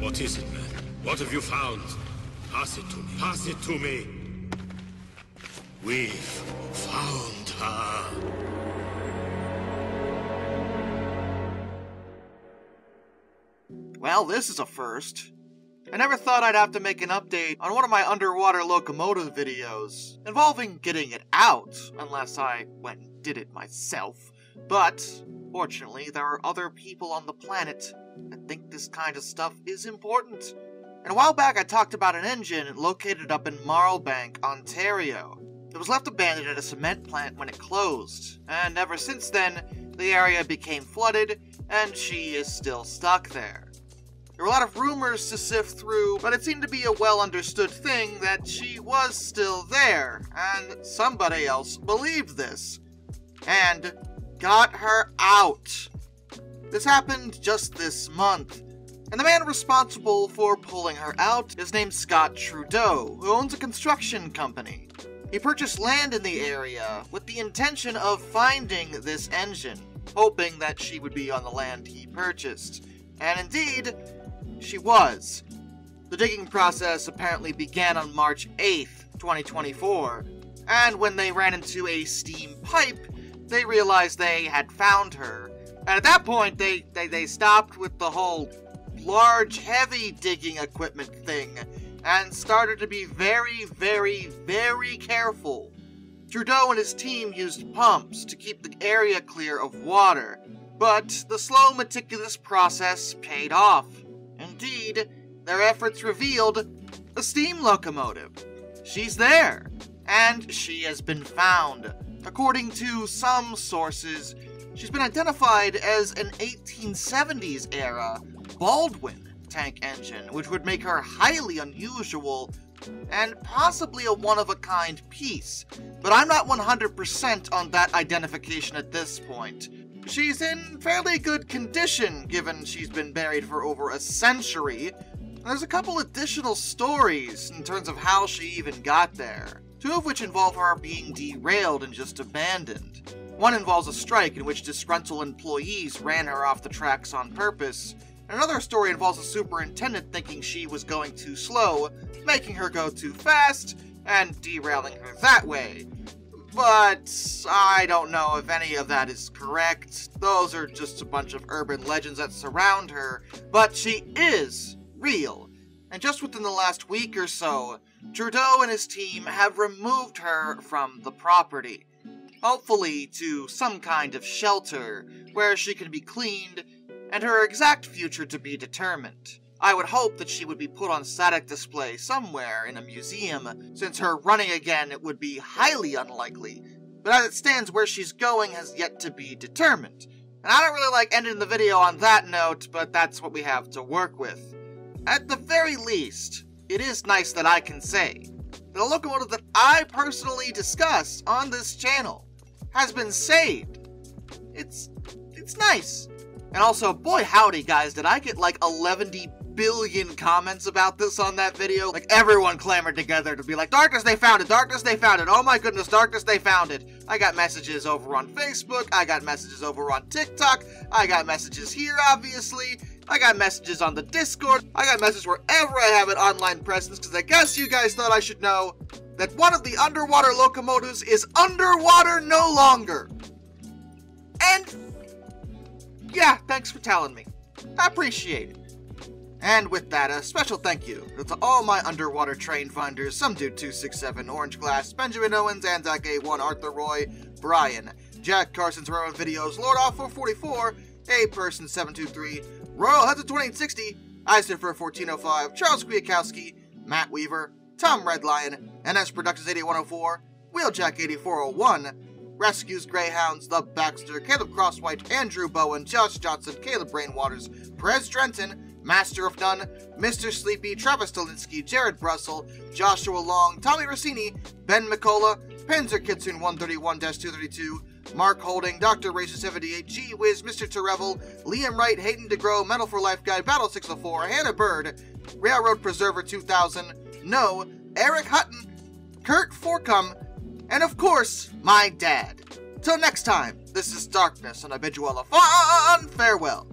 What is it, man? What have you found? Pass it to me. Pass it to me. We've found her. Well, this is a first. I never thought I'd have to make an update on one of my underwater locomotive videos, involving getting it out, unless I went and did it myself. But, fortunately, there are other people on the planet that think this kind of stuff is important. And a while back I talked about an engine located up in Marlbank, Ontario. It was left abandoned at a cement plant when it closed, and ever since then, the area became flooded, and she is still stuck there. There were a lot of rumors to sift through, but it seemed to be a well-understood thing that she was still there, and somebody else believed this, and got her out. This happened just this month, and the man responsible for pulling her out is named Scott Trudeau, who owns a construction company. He purchased land in the area with the intention of finding this engine, hoping that she would be on the land he purchased. And indeed, she was. The digging process apparently began on March 8th, 2024, and when they ran into a steam pipe, they realized they had found her. And at that point, they stopped with the whole large, heavy digging equipment thing, and started to be very, very, very careful. Trudeau and his team used pumps to keep the area clear of water, but the slow, meticulous process paid off. Indeed, their efforts revealed a steam locomotive. She's there, and she has been found. According to some sources, she's been identified as an 1870s era Baldwin tank engine, which would make her highly unusual and possibly a one-of-a-kind piece, but I'm not 100% on that identification at this point. She's in fairly good condition, given she's been buried for over a century. There's a couple additional stories in terms of how she even got there, two of which involve her being derailed and just abandoned. One involves a strike in which disgruntled employees ran her off the tracks on purpose. Another story involves a superintendent thinking she was going too slow, making her go too fast, and derailing her that way. But I don't know if any of that is correct. Those are just a bunch of urban legends that surround her, but she is real. And just within the last week or so, Trudeau and his team have removed her from the property, hopefully to some kind of shelter where she can be cleaned and her exact future to be determined. I would hope that she would be put on static display somewhere in a museum, since her running again would be highly unlikely, but as it stands, where she's going has yet to be determined. And I don't really like ending the video on that note, but that's what we have to work with. At the very least, it is nice that I can say that a locomotive that I personally discuss on this channel has been saved. It's nice. And also, boy howdy guys, did I get like 11 billion comments about this on that video. Like, everyone clamored together to be like, Darkness, they found it! Darkness, they found it! Oh my goodness, Darkness, they found it! I got messages over on Facebook, I got messages over on TikTok, I got messages here, obviously, I got messages on the Discord, I got messages wherever I have an online presence, because I guess you guys thought I should know that one of the underwater locomotives is underwater no longer. And yeah, thanks for telling me. I appreciate it. And with that, a special thank you to all my underwater train finders, Some Dude 267, Orange Glass, Benjamin Owens, Anzac A1, Arthur Roy, Brian, Jack Carson's Railroad Videos, Lord Off 444, A Person 723, Royal Hudson 2860, Eisner 1405, Charles Kwiatkowski, Matt Weaver, Tom Red Lion, NS Productions 8104, Wheeljack 8401, Rescues Greyhounds, The Baxter, Caleb Crosswhite, Andrew Bowen, Josh Johnson, Caleb Brainwaters, Perez Drenton, Master of None, Mr. Sleepy, Travis Stolinsky, Jared Brussel, Joshua Long, Tommy Rossini, Ben McCullough, Panzer Kitsune 131-232, Mark Holding, Dr. Racer 78, G Wiz, Mr. Terrevel, Liam Wright, Hayden DeGrow, Metal for Life Guy, Battle 604, Hannah Bird, Railroad Preserver 2000, No, Eric Hutton, Kurt Forcum, and of course, my dad. Till next time, this is Darkness, and I bid you all a fond farewell.